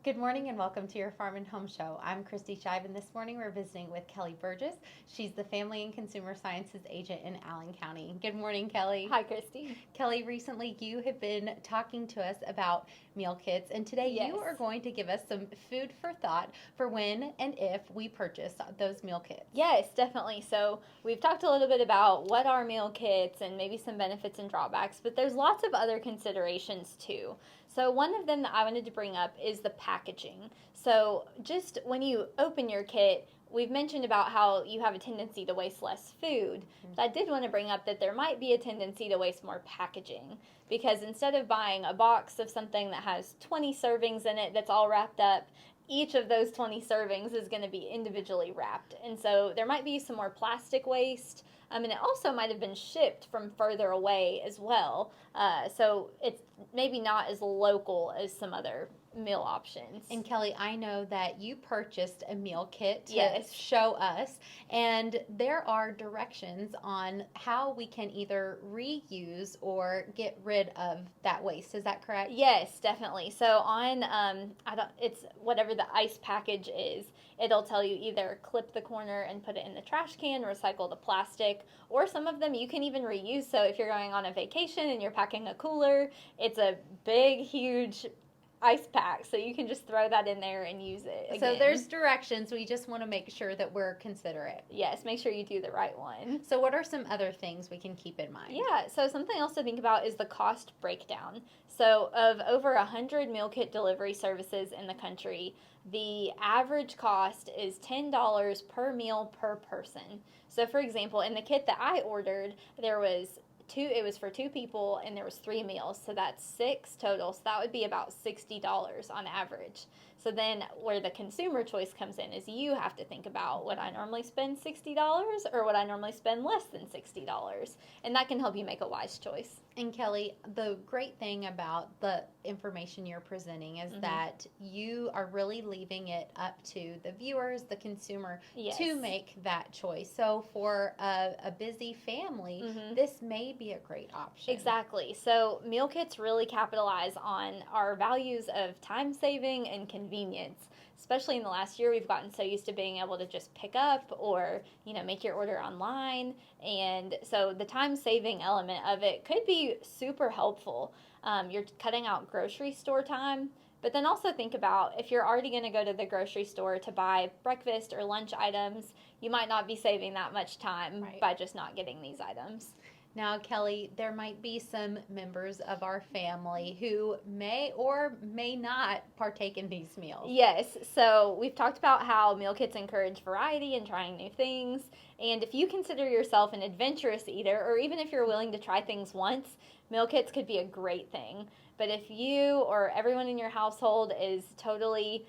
Good morning and welcome to your Farm and Home Show. I'm Kristi and this morning we're visiting with Kelly Burgess. She's the Family and Consumer Sciences Agent in Allen County. Good morning, Kelly. Hi, Kristi. Kelly, recently you have been talking to us about meal kits, and today you are going to give us some food for thought for when and if we purchase those meal kits. Yes, definitely. So we've talked a little bit about what are meal kits and maybe some benefits and drawbacks, but there's lots of other considerations too. So one of them that I wanted to bring up is the packaging. So just when you open your kit, we've mentioned about how you have a tendency to waste less food, but I did want to bring up that there might be a tendency to waste more packaging, because instead of buying a box of something that has 20 servings in it that's all wrapped up, each of those 20 servings is going to be individually wrapped. And so there might be some more plastic waste. And it also might have been shipped from further away as well. So it's maybe not as local as some other meal options. And Kelly, I know that you purchased a meal kit to Yes. show us, and there are directions on how we can either reuse or get rid of that waste. Is that correct? Yes, definitely. So on it's whatever the ice package is, it'll tell you either clip the corner and put it in the trash can, recycle the plastic, or some of them you can even reuse. So if you're going on a vacation and you're packing a cooler, it's a big, huge ice pack, so you can just throw that in there and use it again. So there's directions. We just want to make sure that we're considerate. Yes, make sure you do the right one. So what are some other things we can keep in mind? Yeah, so something else to think about is the cost breakdown. So of over 100 meal kit delivery services in the country, the average cost is $10 per meal per person. So for example, in the kit that I ordered, it was for two people and there was 3 meals, so that's 6 total, so that would be about $60 on average. So then where the consumer choice comes in is you have to think about, would I normally spend $60 or would I normally spend less than $60? And that can help you make a wise choice. And Kelly, the great thing about the information you're presenting is that you are really leaving it up to the viewers, the consumer, to make that choice. So for a busy family, this may be a great option. Exactly. So meal kits really capitalize on our values of time saving and convenience. Especially in the last year, we've gotten so used to being able to just pick up or, make your order online. And so the time-saving element of it could be super helpful. You're cutting out grocery store time. But then also think about, if you're already going to go to the grocery store to buy breakfast or lunch items, you might not be saving that much time by just not getting these items. Now, Kelly, there might be some members of our family who may or may not partake in these meals. Yes, so we've talked about how meal kits encourage variety and trying new things. And if you consider yourself an adventurous eater, or even if you're willing to try things once, meal kits could be a great thing. But if you or everyone in your household is totally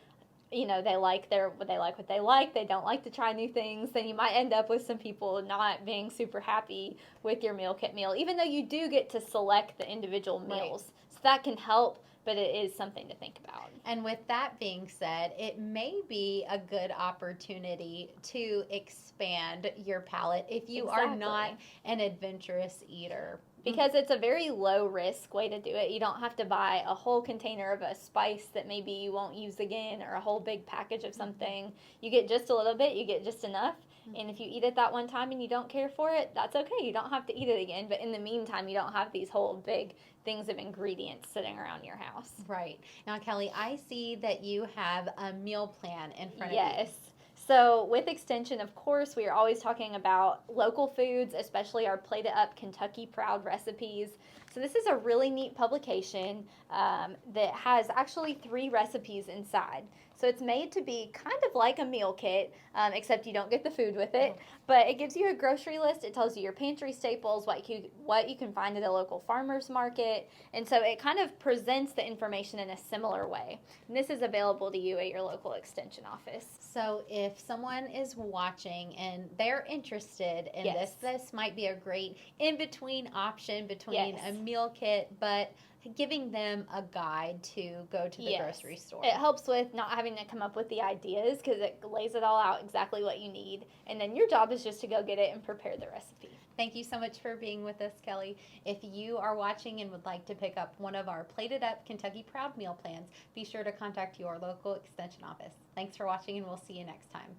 they like what they like, they don't like to try new things, then you might end up with some people not being super happy with your meal kit meal, even though you do get to select the individual meals. Right. So that can help, but it is something to think about. And with that being said, it may be a good opportunity to expand your palate if you are not an adventurous eater. Because it's a very low-risk way to do it. You don't have to buy a whole container of a spice that maybe you won't use again, or a whole big package of something. You get just a little bit, you get just enough. And if you eat it that one time and you don't care for it, that's okay. You don't have to eat it again. But in the meantime, you don't have these whole big things of ingredients sitting around your house. Right. Now, Kelly, I see that you have a meal plan in front of you. Yes. So with Extension, of course, we are always talking about local foods, especially our Plate It Up Kentucky Proud recipes. So this is a really neat publication that has actually 3 recipes inside. So it's made to be kind of like a meal kit, except you don't get the food with it. But it gives you a grocery list. It tells you your pantry staples, what you can find at a local farmer's market. And so it kind of presents the information in a similar way. And this is available to you at your local Extension office. So if someone is watching and they're interested in this might be a great in-between option between a meal kit but giving them a guide to go to the grocery store. It helps with not having to come up with the ideas because it lays it all out exactly what you need. And then your job is just to go get it and prepare the recipe. Thank you so much for being with us, Kelly. If you are watching and would like to pick up one of our Plated Up Kentucky Proud Meal Plans, be sure to contact your local extension office. Thanks for watching, and we'll see you next time.